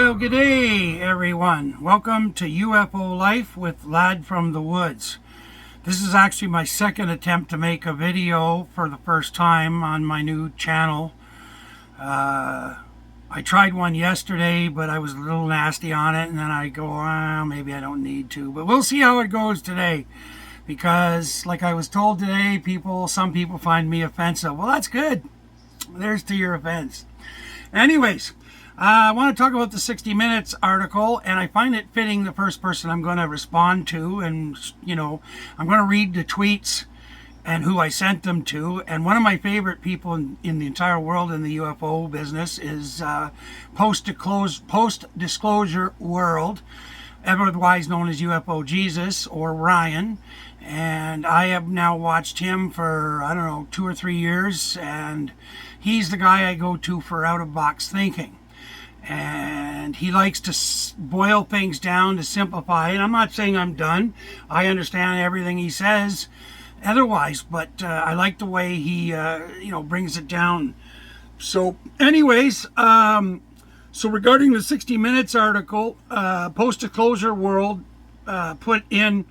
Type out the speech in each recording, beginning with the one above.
Well, good day, everyone. Welcome to UFO Life with Lad from the Woods. This is actually my second attempt to make a video for the first time on my new channel. I tried one yesterday, but I was a little nasty on it, and then I go, well, maybe I don't need to. But we'll see how it goes today, because like I was told today, some people find me offensive. Well, that's good. There's to your offense. Anyways, I want to talk about the 60 Minutes article, and I find it fitting the first person I'm going to respond to, and I'm going to read the tweets and who I sent them to. And one of my favorite people in the entire world in the UFO business is Post-Disclosure World, otherwise known as UFO Jesus, or Ryan. And I have now watched him for, 2 or 3 years, and he's the guy I go to for out-of-box thinking. And he likes to boil things down, to simplify. And I'm not saying I'm done. I understand everything he says otherwise, but I like the way he, brings it down. So anyways, so regarding the 60 Minutes article, Post-Disclosure World put in,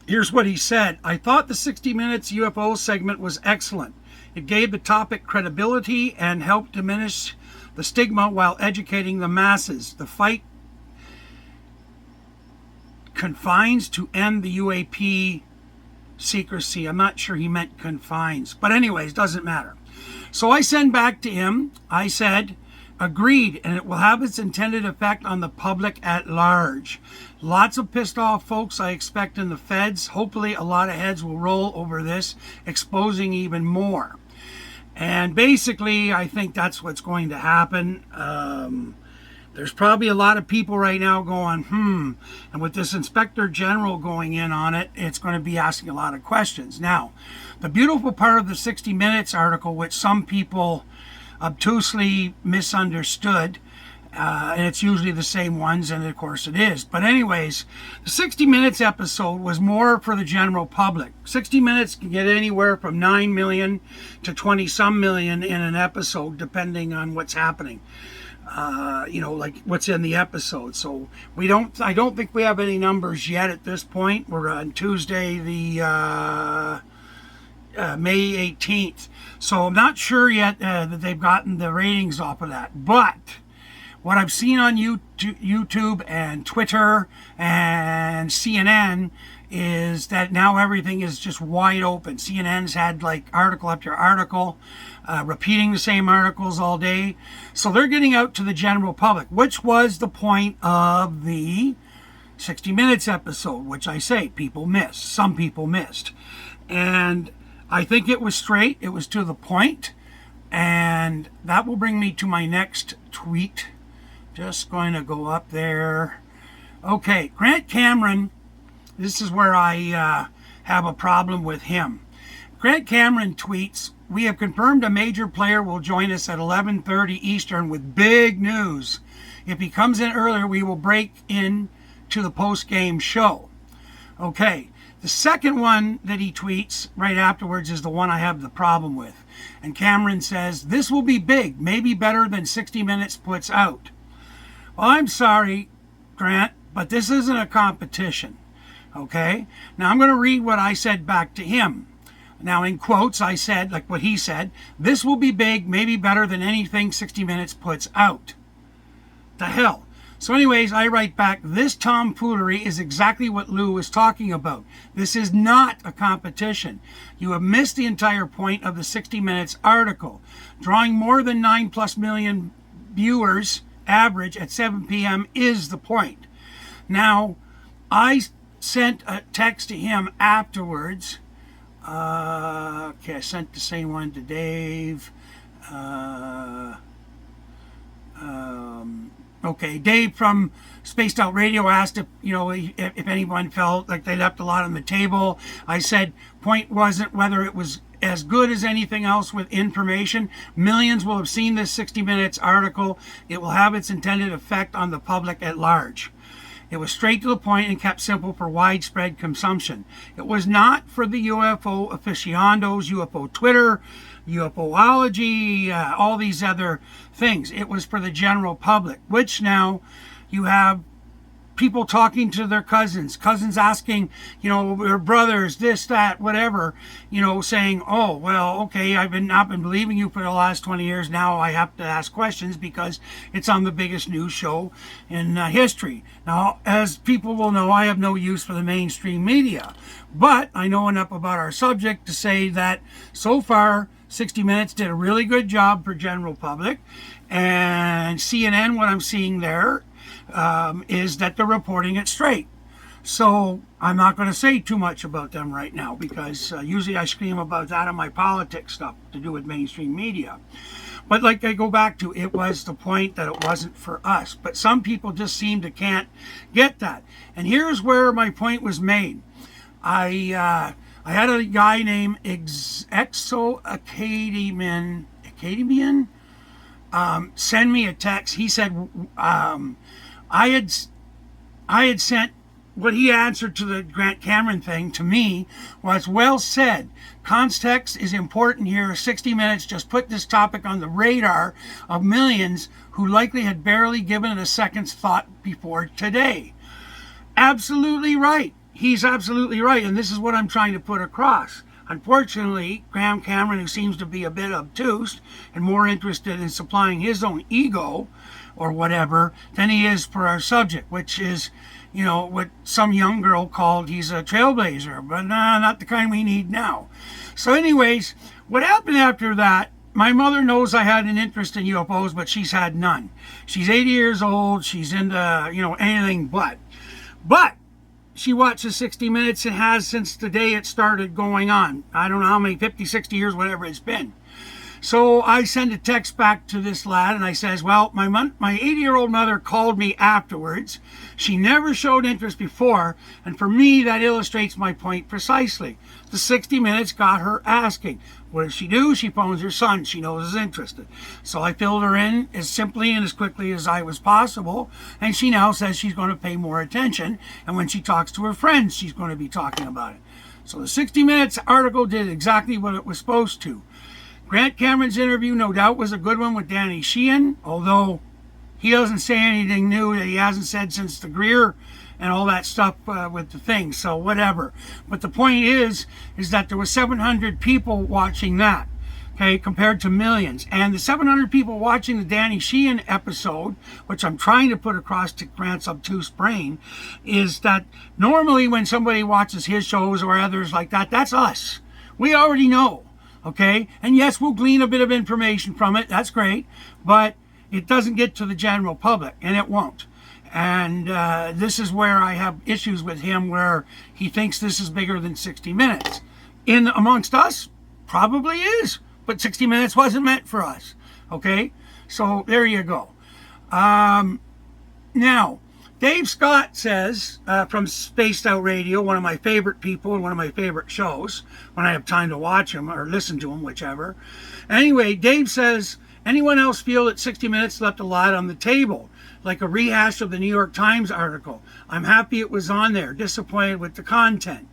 here's what he said. I thought the 60 Minutes UFO segment was excellent. It gave the topic credibility and helped diminish the stigma while educating the masses. The fight confines to end the UAP secrecy. I'm not sure he meant confines, but anyways, doesn't matter. So I send back to him, I said, agreed, and it will have its intended effect on the public at large. Lots of pissed off folks I expect in the feds. Hopefully a lot of heads will roll over this, exposing even more. And basically, I think that's what's going to happen. There's probably a lot of people right now going, and with this Inspector General going in on it, it's going to be asking a lot of questions. Now, the beautiful part of the 60 Minutes article, which some people obtusely misunderstood, and it's usually the same ones, and of course it is. But anyways, the 60 Minutes episode was more for the general public. 60 Minutes can get anywhere from 9 million to 20-some million in an episode, depending on what's happening. Like what's in the episode. So I don't think we have any numbers yet at this point. We're on Tuesday, the May 18th. So I'm not sure yet that they've gotten the ratings off of that. But what I've seen on YouTube and Twitter and CNN is that now everything is just wide open. CNN's had like article after article, repeating the same articles all day. So they're getting out to the general public, which was the point of the 60 Minutes episode, which I say people missed. Some people missed. And I think it was straight. It was to the point. And that will bring me to my next tweet. Just going to go up there. Okay, Grant Cameron. This is where I have a problem with him. Grant Cameron tweets, we have confirmed a major player will join us at 11:30 Eastern with big news. If he comes in earlier, we will break in to the post-game show. Okay, the second one that he tweets right afterwards is the one I have the problem with. And Cameron says, this will be big, maybe better than 60 Minutes puts out. Well, I'm sorry, Grant, but this isn't a competition. Okay? Now I'm going to read what I said back to him. Now in quotes, I said, like what he said, this will be big, maybe better than anything 60 Minutes puts out. The hell. So anyways, I write back, this tomfoolery is exactly what Lou was talking about. This is not a competition. You have missed the entire point of the 60 Minutes article. Drawing more than 9+ million viewers average at 7 p.m. is the point. Now, I sent a text to him afterwards. Okay, I sent the same one to Dave. Okay, Dave from Spaced Out Radio asked if anyone felt like they left a lot on the table. I said, point wasn't whether it was as good as anything else with information. Millions will have seen this 60 Minutes article. It will have its intended effect on the public at large. It was straight to the point and kept simple for widespread consumption. It was not for the UFO aficionados, UFO Twitter, UFOlogy, all these other things. It was for the general public, which now you have people talking to their cousins asking, their brothers, this, that, whatever, saying, oh, well, okay, I've not been believing you for the last 20 years. Now I have to ask questions because it's on the biggest news show in history. Now, as people will know, I have no use for the mainstream media, but I know enough about our subject to say that so far, 60 Minutes did a really good job for general public, and CNN, what I'm seeing there, is that they're reporting it straight. So I'm not going to say too much about them right now because usually I scream about that in my politics stuff to do with mainstream media. But like I go back to, it was the point that it wasn't for us. But some people just seem to can't get that. And here's where my point was made. I had a guy named Academian send me a text. He said I had sent what he answered to the Grant Cameron thing to me was, well said. Context is important here. 60 Minutes just put this topic on the radar of millions who likely had barely given it a second's thought before today. Absolutely right. He's absolutely right. And this is what I'm trying to put across. Unfortunately, Graham Cameron, who seems to be a bit obtuse and more interested in supplying his own ego or whatever than he is for our subject, which is, what some young girl called he's a trailblazer, but not the kind we need now. So anyways, what happened after that, my mother knows I had an interest in UFOs, but she's had none. She's 80 years old. She's into, anything but. But she watches 60 Minutes and has since the day it started going on. I don't know how many, 50, 60 years, whatever it's been. So I send a text back to this lad and I says, well, my 80-year-old mother called me afterwards. She never showed interest before. And for me, that illustrates my point precisely. The 60 Minutes got her asking. What does she do? She phones her son. She knows is interested. So I filled her in as simply and as quickly as I was possible. And she now says she's going to pay more attention. And when she talks to her friends, she's going to be talking about it. So the 60 Minutes article did exactly what it was supposed to. Grant Cameron's interview, no doubt, was a good one with Danny Sheehan, although he doesn't say anything new that he hasn't said since the Greer and all that stuff with the thing, so whatever. But the point is that there was 700 people watching that, okay, compared to millions. And the 700 people watching the Danny Sheehan episode, which I'm trying to put across to Grant's obtuse brain, is that normally when somebody watches his shows or others like that, that's us. We already know. Okay, and yes, we'll glean a bit of information from it. That's great, but it doesn't get to the general public, and it won't. And this is where I have issues with him, where he thinks this is bigger than 60 Minutes. In amongst us, probably is, but 60 Minutes wasn't meant for us. Okay, so there you go. Now, Dave Scott says, from Spaced Out Radio, one of my favorite people and one of my favorite shows, when I have time to watch him or listen to him, whichever. Anyway, Dave says, anyone else feel that 60 Minutes left a lot on the table, like a rehash of the New York Times article? I'm happy it was on there, disappointed with the content.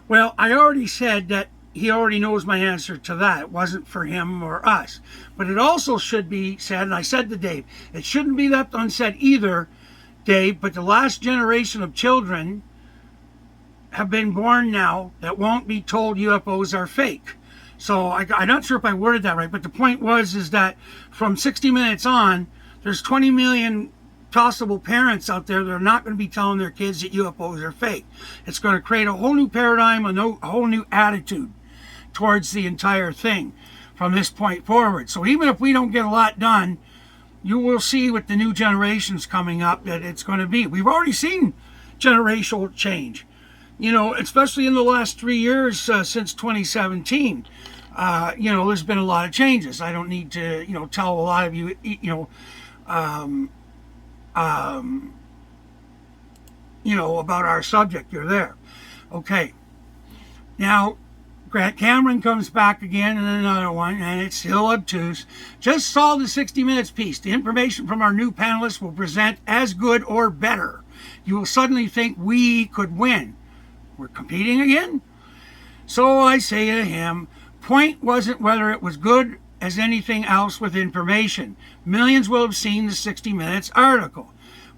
Well, I already said that he already knows my answer to that. It wasn't for him or us. But it also should be said, and I said to Dave, it shouldn't be left unsaid either, Dave, but the last generation of children have been born now that won't be told UFOs are fake. So I'm not sure if I worded that right, but the point is that from 60 Minutes on, there's 20 million possible parents out there that are not going to be telling their kids that UFOs are fake. It's going to create a whole new paradigm, a whole new attitude towards the entire thing from this point forward. So even if we don't get a lot done, you will see with the new generations coming up that it's going to be. We've already seen generational change, especially in the last 3 years since 2017. There's been a lot of changes. I don't need to, tell a lot of you, about our subject. You're there. Okay. Now, Grant Cameron comes back again in another one, and it's still obtuse. Just saw the 60 Minutes piece. The information from our new panelists will present as good or better. you will suddenly think we could win. We're competing again? So I say to him, point wasn't whether it was good as anything else with information. Millions will have seen the 60 Minutes article.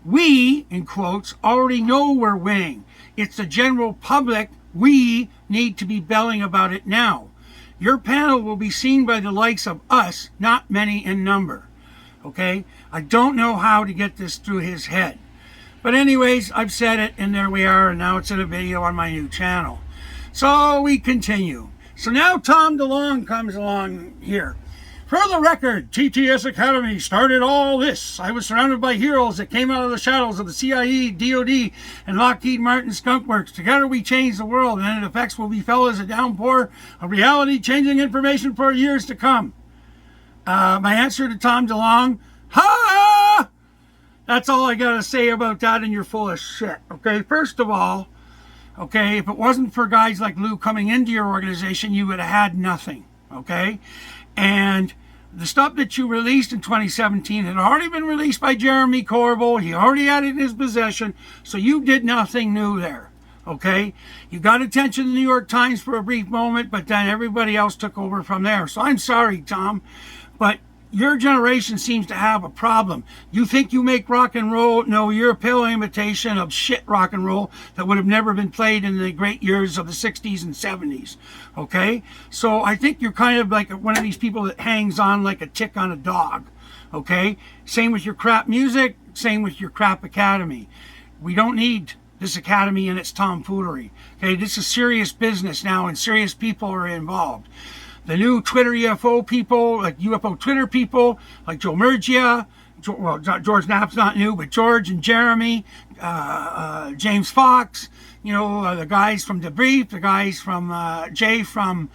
We, in quotes, already know we're winning. It's the general public. We need to be belling about it now. Your panel will be seen by the likes of us, not many in number. Okay? I don't know how to get this through his head. But anyways, I've said it, and there we are, and now it's in a video on my new channel. So we continue. So now Tom DeLonge comes along here. For the record, TTS Academy started all this. I was surrounded by heroes that came out of the shadows of the CIA, DOD, and Lockheed Martin Skunk Works. Together we changed the world, and its effects will be felt as a downpour of reality-changing information for years to come. My answer to Tom DeLonge, ha! That's all I got to say about that, and you're full of shit. Okay, first of all, okay, if it wasn't for guys like Lou coming into your organization, you would have had nothing. Okay? And the stuff that you released in 2017 had already been released by Jeremy Corbell. He already had it in his possession, so you did nothing new there. Okay? You got attention in the New York Times for a brief moment, but then everybody else took over from there. So I'm sorry, Tom, but your generation seems to have a problem. You think you make rock and roll? No, you're a pale imitation of shit rock and roll that would have never been played in the great years of the 60s and 70s. Okay? So I think you're kind of like one of these people that hangs on like a tick on a dog. Okay? Same with your crap music, same with your crap academy. We don't need this academy and its tomfoolery. Okay? This is serious business now, and serious people are involved. The new Twitter UFO people, like UFO Twitter people, like Joe Murgia, well, George Knapp's not new, but George and Jeremy, James Fox, you know, the guys from Debrief, the guys from Jay from,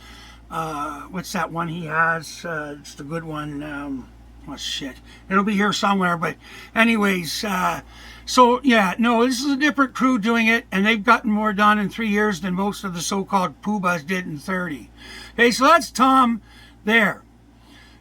what's that one he has? It's the good one. Oh, shit. It'll be here somewhere, but anyways, so yeah, no, this is a different crew doing it, and they've gotten more done in 3 years than most of the so-called poobahs did in 30. Okay, so that's Tom there.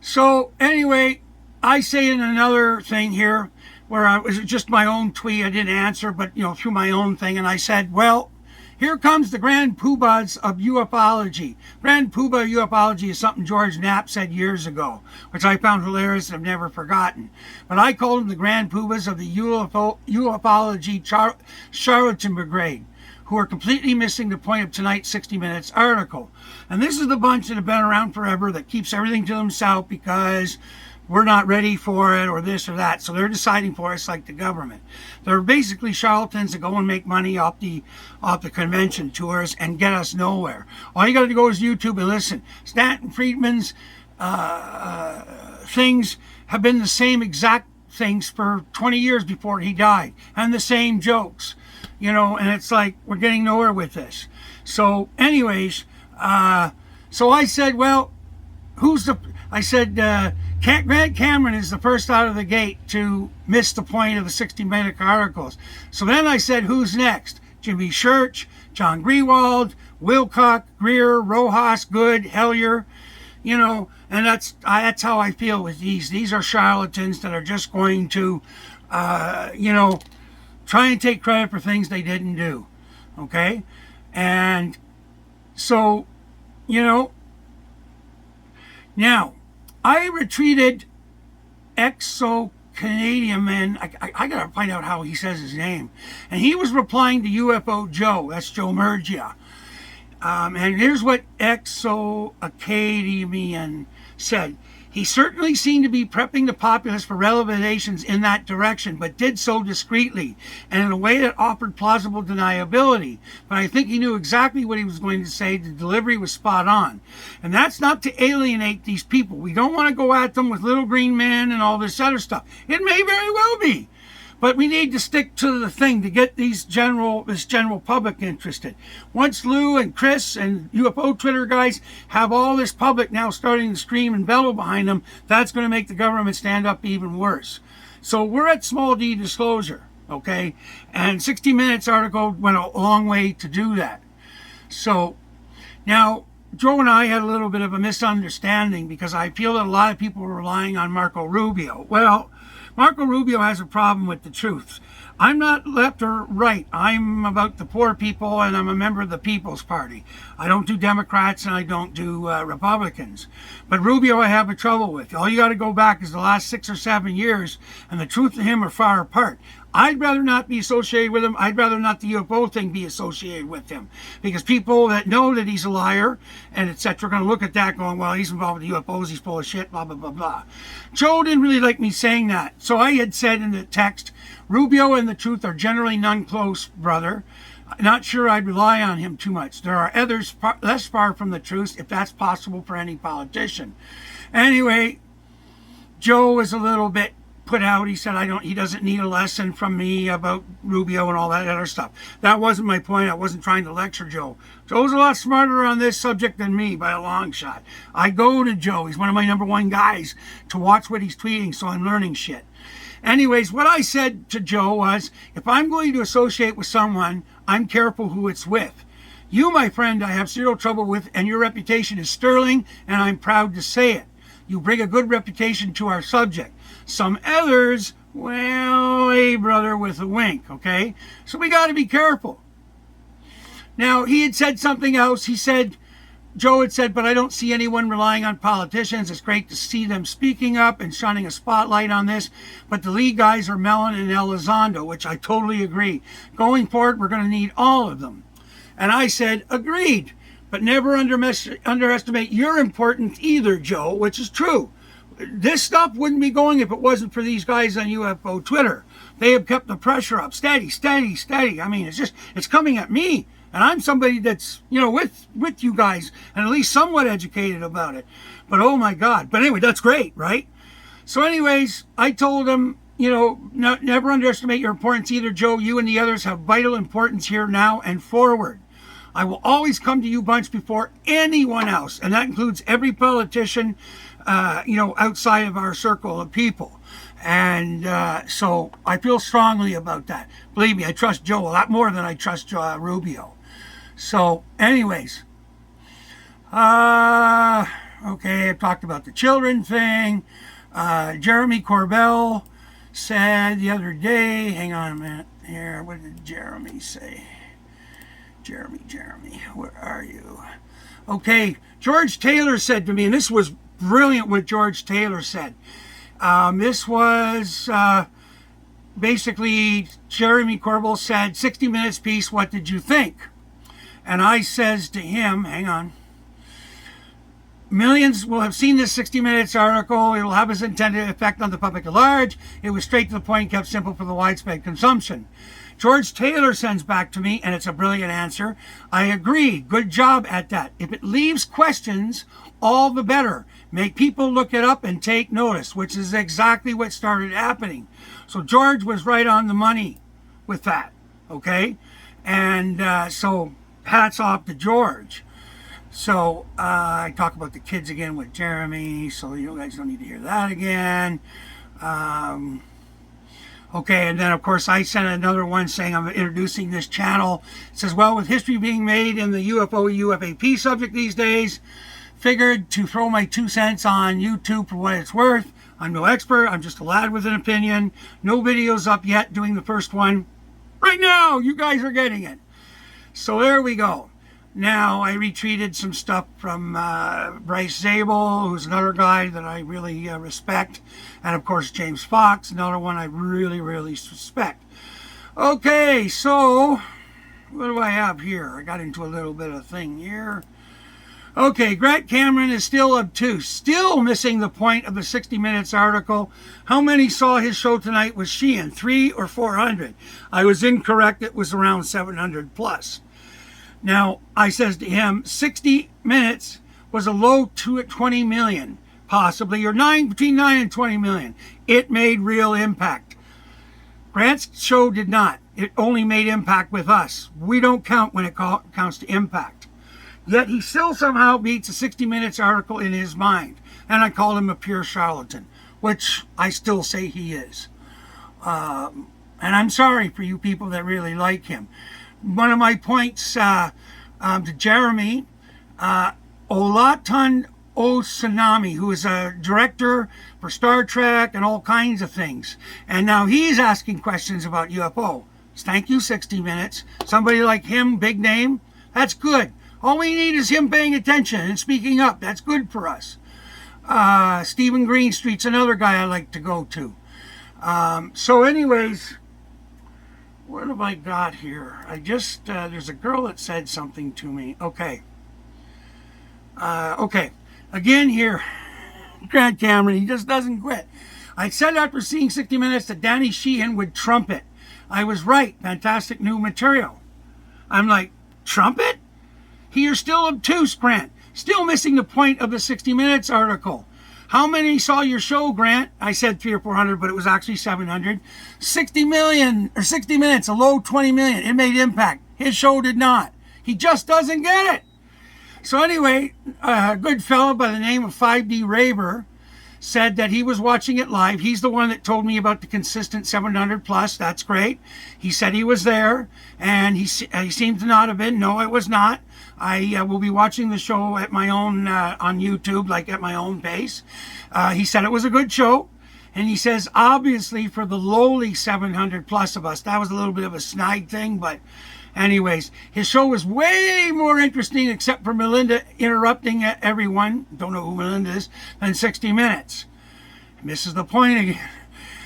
So anyway, I say in another thing here, where it was just my own tweet, I didn't answer, but you know, through my own thing, and I said, well, here comes the grand poobahs of ufology. Grand poobah ufology is something George Knapp said years ago, which I found hilarious and have never forgotten. But I called them the grand poobahs of the ufology charlatan brigade, who are completely missing the point of tonight's 60 Minutes article. And this is the bunch that have been around forever that keeps everything to themselves because we're not ready for it or this or that. So they're deciding for us like the government. They're basically charlatans that go and make money off the convention tours and get us nowhere. All you got to go is YouTube and listen. Stanton Friedman's things have been the same exact things for 20 years before he died, and the same jokes, you know, and it's like we're getting nowhere with this. So anyways, so I said, well, Grant Cameron is the first out of the gate to miss the point of the 60-minute articles. So then I said, who's next? Jimmy Church, John Grewald, Wilcock, Greer, Rojas, Good, Hellier, you know, and that's how I feel with these. These are charlatans that are just going to, you know, try and take credit for things they didn't do. Okay? And so, you know, now, I retweeted Exo-Canadian man. I gotta find out how he says his name. And he was replying to UFO Joe. That's Joe Murgia. And here's what Exo-Acadian said. He certainly seemed to be prepping the populace for revelations in that direction, but did so discreetly and in a way that offered plausible deniability. But I think he knew exactly what he was going to say. The delivery was spot on. And that's not to alienate these people. We don't want to go at them with Little Green Man and all this other stuff. It may very well be. But we need to stick to the thing to get this general public interested. Once Lou and Chris and UFO Twitter guys have all this public now starting to scream and bellow behind them, that's going to make the government stand up even worse. So we're at small d disclosure, okay? And 60 Minutes article went a long way to do that. So now Joe and I had a little bit of a misunderstanding because I feel that a lot of people were relying on Marco Rubio. Well, Marco Rubio has a problem with the truth. I'm not left or right. I'm about the poor people, and I'm a member of the People's Party. I don't do Democrats and I don't do Republicans. But Rubio I have a trouble with. All you got to go back is the last 6 or 7 years, and the truth and him are far apart. I'd rather not be associated with him. I'd rather not the UFO thing be associated with him. Because people that know that he's a liar and etc. are going to look at that going, well, he's involved with UFOs, he's full of shit, blah, blah, blah, blah. Joe didn't really like me saying that. So I had said in the text, Rubio and the truth are generally none close, brother. Not sure I'd rely on him too much. There are others less far from the truth, if that's possible for any politician. Anyway, Joe was a little bit put out. He said he doesn't need a lesson from me about Rubio and all that other stuff. That wasn't my point. I wasn't trying to lecture Joe. Joe's a lot smarter on this subject than me by a long shot. I go to Joe. He's one of my #1 guys to watch what he's tweeting, so I'm learning shit. Anyways, what I said to Joe was, if I'm going to associate with someone, I'm careful who it's with. You, my friend, I have zero trouble with, and your reputation is sterling, and I'm proud to say it. You bring a good reputation to our subject. Some others, well, hey, brother, with a wink, okay? So we got to be careful. Now, he had said something else. He said, Joe had said, but I don't see anyone relying on politicians. It's great to see them speaking up and shining a spotlight on this. But the lead guys are Mellon and Elizondo, which I totally agree. Going forward, we're going to need all of them. And I said, agreed. But never underestimate your importance either, Joe, which is true. This stuff wouldn't be going if it wasn't for these guys on UFO Twitter. They have kept the pressure up. Steady, steady, steady. I mean, it's coming at me. And I'm somebody that's, with you guys and at least somewhat educated about it. But oh my God. But anyway, that's great, right? So anyways, I told him, never underestimate your importance either, Joe. You and the others have vital importance here now and forward. I will always come to you bunch before anyone else. And that includes every politician, outside of our circle of people. And so I feel strongly about that. Believe me, I trust Joe a lot more than I trust Rubio. So anyways, okay, I've talked about the children thing. Jeremy Corbell said the other day, hang on a minute here, what did Jeremy say? Jeremy, where are you? Okay, George Taylor said to me, and this was brilliant what George Taylor said. This was basically Jeremy Corbell said, 60 Minutes piece, what did you think? And I says to him, hang on, millions will have seen this 60 Minutes article. It will have its intended effect on the public at large. It was straight to the point, kept simple for the widespread consumption. George Taylor sends back to me, and it's a brilliant answer. I agree. Good job at that. If it leaves questions, all the better. Make people look it up and take notice, which is exactly what started happening. So George was right on the money with that, okay? And so hats off to George. So I talk about the kids again with Jeremy, so you guys don't need to hear that again. Okay, and then of course I sent another one saying I'm introducing this channel. It says, well, with history being made in the UFO UFAP subject these days, figured to throw my 2 cents on YouTube for what it's worth. I'm no expert, I'm just a lad with an opinion. No videos up yet, doing the first one right now. You guys are getting it. So there we go. Now I retweeted some stuff from Bryce Zabel, who's another guy that I really respect. And of course James Fox, another one I really, really respect. Okay, so what do I have here? I got into a little bit of thing here. Okay, Grant Cameron is still obtuse, still missing the point of the 60 Minutes article. How many saw his show tonight with Sheehan? 300 or 400? I was incorrect. It was around 700 plus. Now, I says to him, 60 Minutes was a low 20 million, possibly, or between 9 and 20 million. It made real impact. Grant's show did not. It only made impact with us. We don't count when it counts to impact. Yet he still somehow beats a 60 Minutes article in his mind. And I call him a pure charlatan, which I still say he is. And I'm sorry for you people that really like him. One of my points to Jeremy, Olatunji Tsunami, who is a director for Star Trek and all kinds of things. And now he's asking questions about UFO. Thank you, 60 Minutes. Somebody like him, big name, that's good. All we need is him paying attention and speaking up. That's good for us. Stephen Greenstreet's another guy I like to go to. So anyways, what have I got here? I just, there's a girl that said something to me. Okay. Okay. Again here, Grant Cameron, he just doesn't quit. I said after seeing 60 Minutes that Danny Sheehan would trumpet. I was right. Fantastic new material. I'm like, trumpet? You're still obtuse, Grant. Still missing the point of the 60 Minutes article. How many saw your show, Grant? I said 300 or 400, but it was actually 700. 60 million, or 60 Minutes, a low 20 million. It made impact. His show did not. He just doesn't get it. So anyway, a good fellow by the name of 5D Raver said that he was watching it live. He's the one that told me about the consistent 700 plus. That's great. He said he was there, and he seemed to not have been. No, it was not. I will be watching the show at my own, on YouTube, like at my own pace. He said it was a good show. And he says, obviously, for the lowly 700 plus of us, that was a little bit of a snide thing, but anyways, his show was way more interesting, except for Melinda interrupting everyone, don't know who Melinda is, than 60 Minutes. Misses the point again.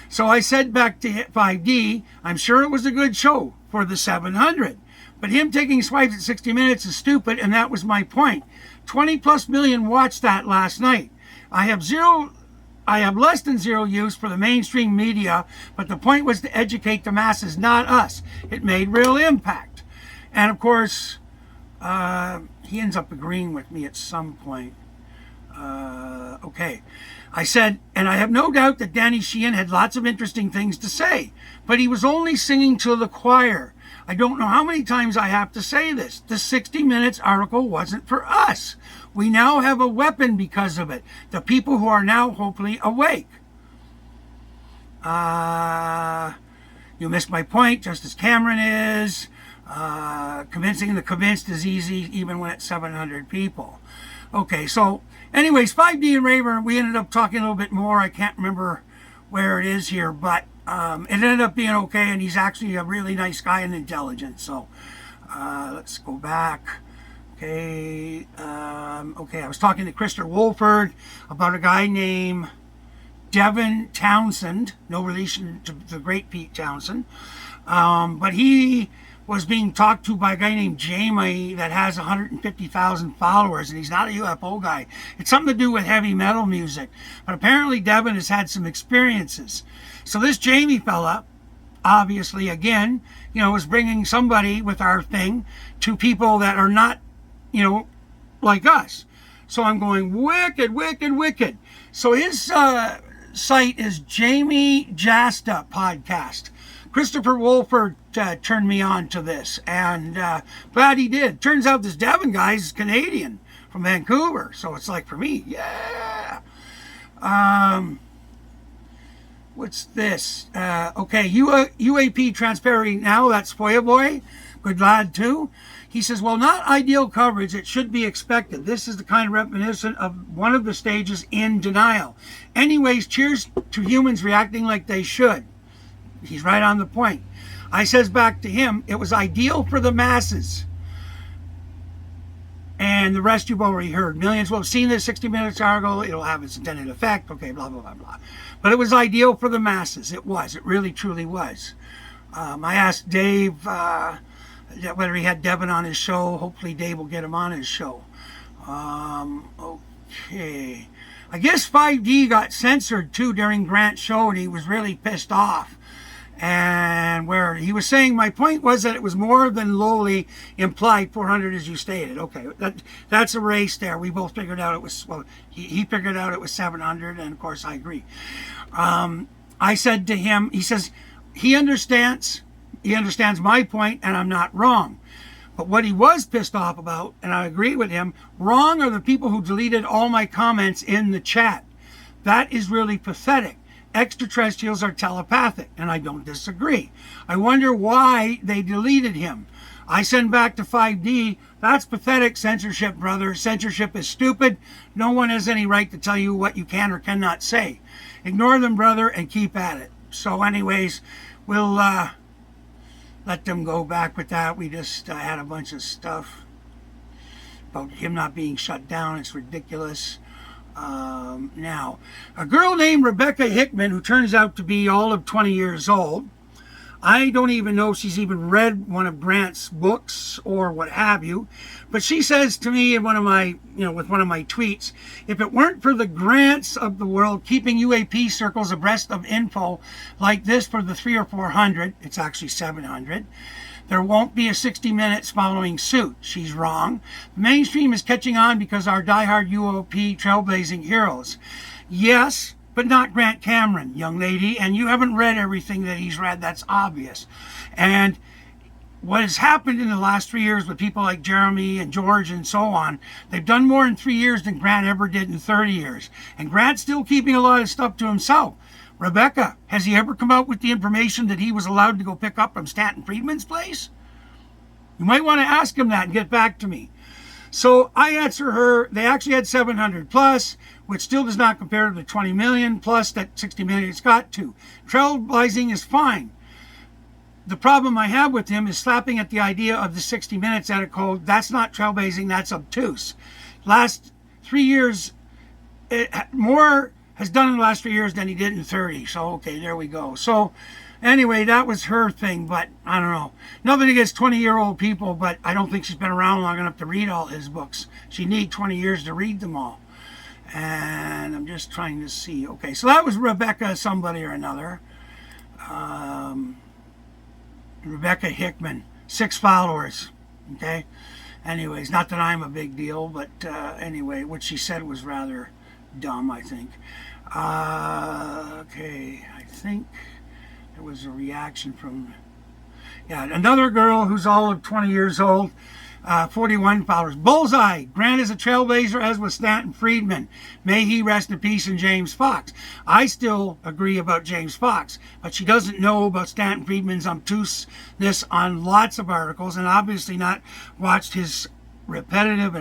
So I said back to 5D, I'm sure it was a good show for the 700. But him taking swipes at 60 Minutes is stupid, and that was my point. 20 plus million watched that last night. I have less than zero use for the mainstream media, but the point was to educate the masses, not us. It made real impact. And of course, he ends up agreeing with me at some point. Okay. I said, and I have no doubt that Danny Sheehan had lots of interesting things to say, but he was only singing to the choir. I don't know how many times I have to say this. The 60 Minutes article wasn't for us. We now have a weapon because of it. The people who are now hopefully awake. You missed my point, just as Cameron is. Convincing the convinced is easy, even when it's 700 people. Okay, so anyways, 5D and Raver, we ended up talking a little bit more. I can't remember where it is here, but it ended up being okay, and he's actually a really nice guy and intelligent. So let's go back. Okay, okay, I was talking to Christopher Wolford about a guy named Devin Townsend, no relation to the great Pete Townsend, but he was being talked to by a guy named Jamie that has 150,000 followers, and he's not a UFO guy. It's something to do with heavy metal music, but apparently Devin has had some experiences. So this Jamie fella, obviously, again, you know, is bringing somebody with our thing to people that are not, you know, like us. So I'm going, wicked, wicked, wicked. So his site is Jamie Jasta Podcast. Christopher Wolford turned me on to this, and glad he did. Turns out this Devin guy is Canadian from Vancouver, so it's like, for me, yeah. What's this? Okay, UAP Transparency Now, that's Foya Boy. Good lad, too. He says, well, not ideal coverage. It should be expected. This is the kind of reminiscent of one of the stages in denial. Anyways, cheers to humans reacting like they should. He's right on the point. I says back to him, it was ideal for the masses. And the rest you've already heard. Millions will have seen this 60 Minutes article. It'll have its intended effect. Okay, blah, blah, blah, blah. But it was ideal for the masses. It was. It really, truly was. I asked Dave whether he had Devin on his show. Hopefully Dave will get him on his show. Okay. I guess 5D got censored, too, during Grant's show, and he was really pissed off. And where he was saying, my point was that it was more than lowly implied 400 as you stated. Okay, that's a race there. We both figured out it was, well, he figured out it was 700, and of course I agree. I said to him, he says, he understands my point, and I'm not wrong. But what he was pissed off about, and I agree with him, wrong are the people who deleted all my comments in the chat. That is really pathetic. Extraterrestrials are telepathic, and I don't disagree. I wonder why they deleted him. I send back to 5D, That's pathetic censorship, brother. Censorship is stupid. No one has any right to tell you what you can or cannot say. Ignore them, brother, and keep at it. So anyways, we'll let them go back with that. We just had a bunch of stuff about him not being shut down. It's ridiculous. Now, a girl named Rebecca Hickman, who turns out to be all of 20 years old. I don't even know if she's even read one of Grant's books or what have you, but she says to me in one of my, with one of my tweets, if it weren't for the Grants of the world keeping UAP circles abreast of info like this for the 300 or 400, it's actually 700, there won't be a 60 Minutes following suit. She's wrong. The mainstream is catching on because our diehard UOP trailblazing heroes. Yes, but not Grant Cameron, young lady, and you haven't read everything that he's read. That's obvious. And what has happened in the last 3 years with people like Jeremy and George and so on, they've done more in 3 years than Grant ever did in 30 years. And Grant's still keeping a lot of stuff to himself. Rebecca, has he ever come out with the information that he was allowed to go pick up from Stanton Friedman's place? You might want to ask him that and get back to me. So I answer her, they actually had 700 plus, which still does not compare to the 20 million plus that 60 million it's got to. Trailblazing is fine. The problem I have with him is slapping at the idea of the 60 Minutes edit code. That's not trailblazing, that's obtuse. Last 3 years, more has done in the last 3 years than he did in 30. So, okay, there we go. So, anyway, that was her thing, but I don't know. Nothing against 20-year-old people, but I don't think she's been around long enough to read all his books. She needs 20 years to read them all. And I'm just trying to see. Okay, so that was Rebecca somebody or another. Rebecca Hickman, 6 followers. Okay? Anyways, not that I'm a big deal, but anyway, what she said was rather dumb, I think. Okay, I think there was a reaction from, another girl who's all of 20 years old, 41 followers. Bullseye. Grant is a trailblazer, as was Stanton Friedman. May he rest in peace. And James Fox. I still agree about James Fox, but she doesn't know about Stanton Friedman's obtuseness on lots of articles, and obviously not watched his repetitive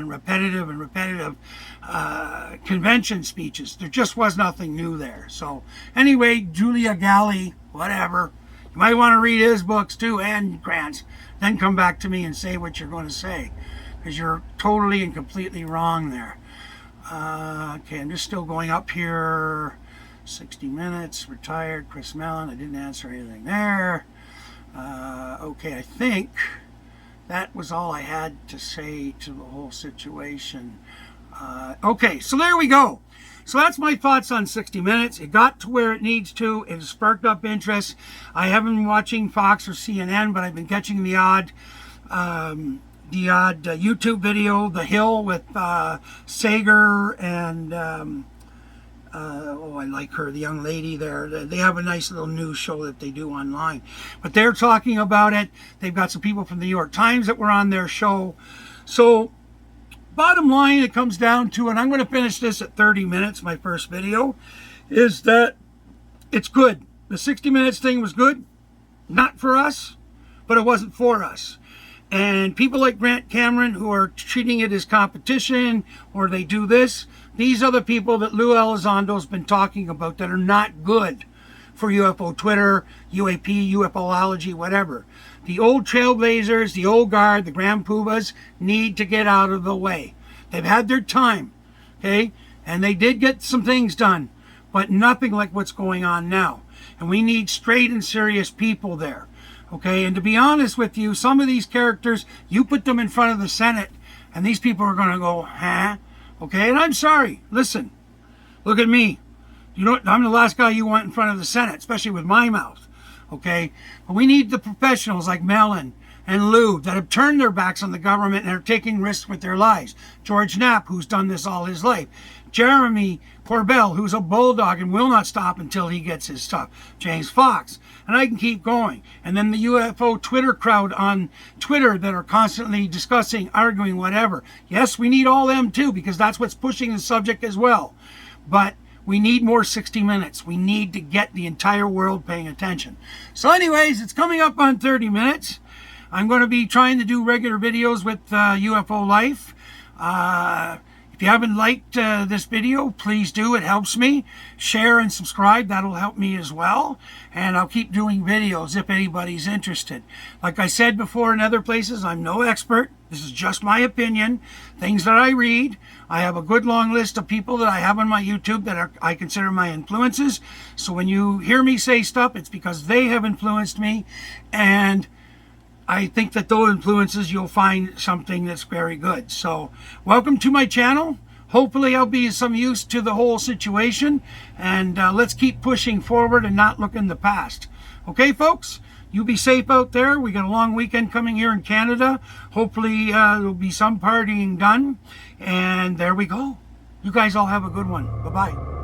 convention speeches. There just was nothing new there. So anyway, Julia Galley, whatever. You might want to read his books too, and Grant's. Then come back to me and say what you're going to say, because you're totally and completely wrong there. Okay, I'm just still going up here. 60 Minutes, retired, Chris Mellon. I didn't answer anything there. Okay, I think that was all I had to say to the whole situation. Okay, so there we go. So that's my thoughts on 60 Minutes. It got to where it needs to. It has sparked up interest. I haven't been watching Fox or CNN, but I've been catching the odd YouTube video, The Hill with Sager and I like her, the young lady there. They have a nice little news show that they do online. But they're talking about it. They've got some people from the New York Times that were on their show. So bottom line, it comes down to, and I'm going to finish this at 30 minutes, my first video, is that it's good. The 60 Minutes thing was good. Not for us, but it wasn't for us. And people like Grant Cameron, who are treating it as competition, or they do this, these are the people that Lou Elizondo's been talking about that are not good for UFO Twitter, UAP, UFOlogy, whatever. The old trailblazers, the old guard, the grand poobahs need to get out of the way. They've had their time, okay? And they did get some things done, but nothing like what's going on now. And we need straight and serious people there, okay? And to be honest with you, some of these characters, you put them in front of the Senate, and these people are going to go, huh? Okay, and I'm sorry. Listen, look at me. You know, I'm the last guy you want in front of the Senate, especially with my mouth. Okay, but we need the professionals like Mellon and Lou that have turned their backs on the government and are taking risks with their lives. George Knapp, who's done this all his life. Jeremy Corbell, who's a bulldog and will not stop until he gets his stuff. James Fox. And I can keep going. And then the UFO Twitter crowd on Twitter that are constantly discussing, arguing, whatever. Yes, we need all them too, because that's what's pushing the subject as well. But we need more 60 Minutes. We need to get the entire world paying attention. So anyways, it's coming up on 30 minutes. I'm going to be trying to do regular videos with UFO Life. If you haven't liked this video, please do. It helps me. Share and subscribe. That'll help me as well. And I'll keep doing videos if anybody's interested. Like I said before in other places, I'm no expert. This is just my opinion. Things that I read. I have a good long list of people that I have on my YouTube that I consider my influences. So when you hear me say stuff, it's because they have influenced me. And I think that those influences, you'll find something that's very good. So welcome to my channel. Hopefully I'll be of some use to the whole situation. And let's keep pushing forward and not look in the past. Okay, folks? You be safe out there. We got a long weekend coming here in Canada. Hopefully there'll be some partying done. And there we go. You guys all have a good one. Bye-bye.